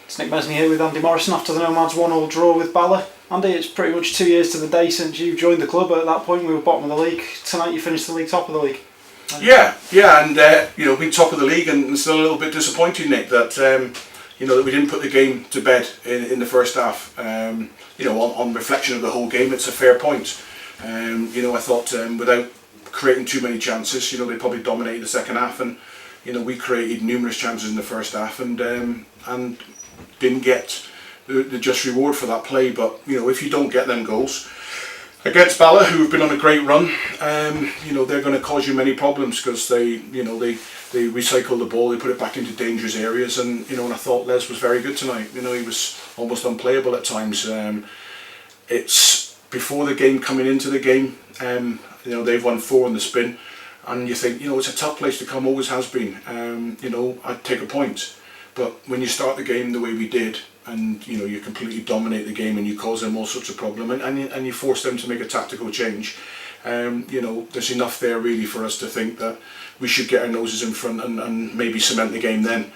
It's Nick Mesney here with Andy Morrison after the Nomads 1-1 draw with Bala. Andy, it's pretty much 2 years to the day since you joined the club. At that point we were bottom of the league. Tonight you finished the league top of the league. Yeah, and being top of the league and still a little bit disappointed, Nick, that that we didn't put the game to bed in the first half. On reflection of the whole game, it's a fair point. I thought without creating too many chances, they probably dominated the second half, and we created numerous chances in the first half and didn't get the just reward for that play. But if you don't get them goals against Bala, who have been on a great run, they're going to cause you many problems because they recycle the ball, they put it back into dangerous areas, and I thought Les was very good tonight. He was almost unplayable at times. It's before the game, coming into the game, they've won 4 on the spin, and you think it's a tough place to come, always has been. I'd take a point, but when you start the game the way we did, and you completely dominate the game and you cause them all sorts of problem, and you force them to make a tactical change, there's enough there really for us to think that we should get our noses in front and maybe cement the game then,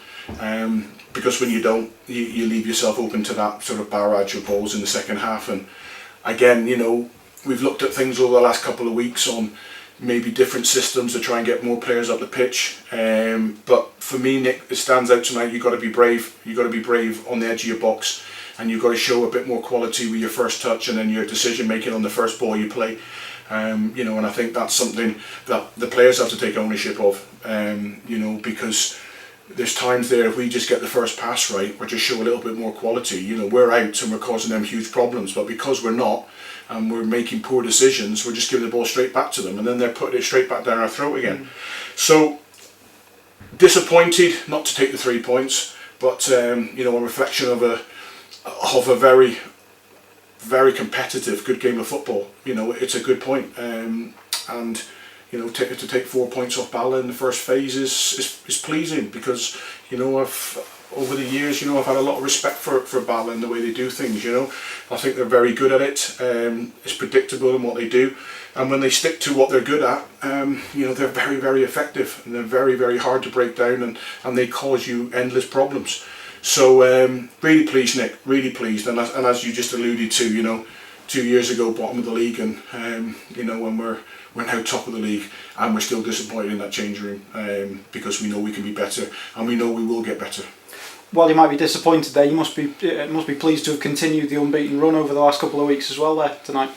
because when you don't, you leave yourself open to that sort of barrage of balls in the second half. And again, we've looked at things over the last couple of weeks on maybe different systems to try and get more players up the pitch, but for me, Nick, it stands out tonight. You've got to be brave. You've got to be brave on the edge of your box, and you've got to show a bit more quality with your first touch and then your decision making on the first ball you play. And I think that's something that the players have to take ownership of, because there's times there, if we just get the first pass right or just show a little bit more quality, we're out and we're causing them huge problems. But because we're not, and we're making poor decisions, we're just giving the ball straight back to them, and then they're putting it straight back down our throat again. So disappointed not to take the 3 points, but a reflection of a very, very competitive, good game of football. It's a good point, and to take 4 points off Bala in the first phase is pleasing, because over the years, I've had a lot of respect for Bala and the way they do things. I think they're very good at it. It's predictable in what they do, and when they stick to what they're good at, they're very, very effective, and they're very, very hard to break down, and they cause you endless problems. So really pleased, Nick, really pleased, and as you just alluded to, 2 years ago bottom of the league, and when we're now top of the league, and we're still disappointed in that change room, because we know we can be better, and we know we will get better. Well, you might be disappointed there. You must be pleased to have continued the unbeaten run over the last couple of weeks as well there tonight.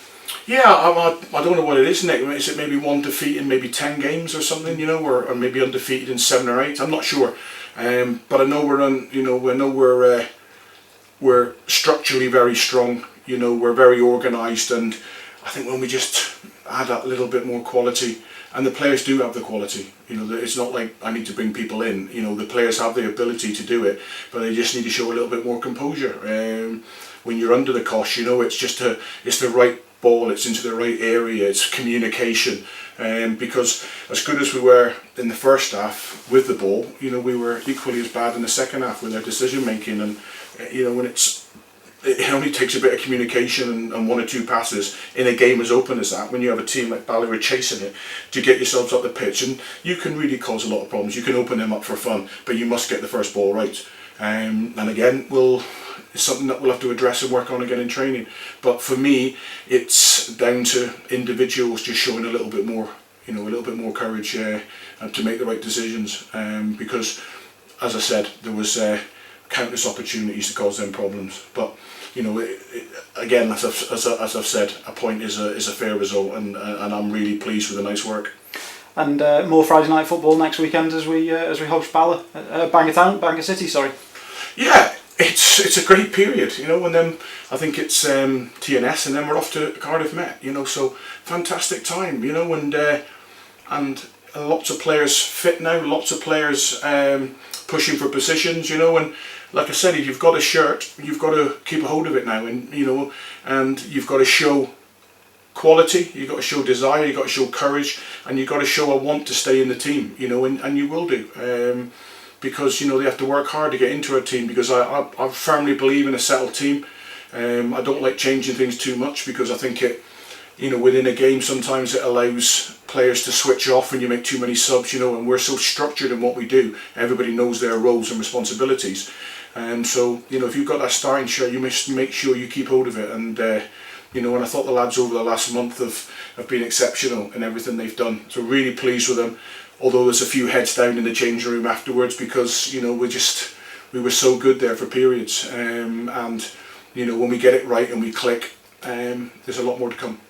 Yeah, I don't know what it is, Nick. Is it maybe 1 defeat in maybe 10 games or something, or maybe undefeated in 7 or 8? I'm not sure. But I know we're structurally very strong. We're very organised, and I think when we just add that little bit more quality, and the players do have the quality. It's not like I need to bring people in. The players have the ability to do it, but they just need to show a little bit more composure. When you're under the cosh, it's the right ball, it's into the right area, it's communication. Because as good as we were in the first half with the ball, we were equally as bad in the second half with our decision making. And when it only takes a bit of communication and 1 or 2 passes in a game as open as that, when you have a team like Bala who are chasing it, to get yourselves up the pitch, and you can really cause a lot of problems. You can open them up for fun, but you must get the first ball right. And again, it's something that we'll have to address and work on again in training. But for me, it's down to individuals just showing a little bit more, courage and to make the right decisions. Because, as I said, there was countless opportunities to cause them problems. But again, as I've said, a point is a fair result, and I'm really pleased with the nice work. And more Friday night football next weekend as we host Bala, Bangor City. Sorry. Yeah, it's a great period, and then I think it's TNS, and then we're off to Cardiff Met. So fantastic time, and lots of players fit now, lots of players pushing for positions, and like I said, if you've got a shirt, you've got to keep a hold of it now, and and you've got to show quality, you've got to show desire, you've got to show courage, and you've got to show a want to stay in the team, and you will do, because they have to work hard to get into a team, because I firmly believe in a settled team. I don't like changing things too much, because I think you know, within a game, sometimes it allows players to switch off when you make too many subs, you know, and we're so structured in what we do. Everybody knows their roles and responsibilities. And so, you know, if you've got that starting shirt, you must make sure you keep hold of it. And, you know, and I thought the lads over the last month have been exceptional in everything they've done. So really pleased with them. Although there's a few heads down in the changing room afterwards because, you know, we were so good there for periods. And, you know, when we get it right and we click, there's a lot more to come.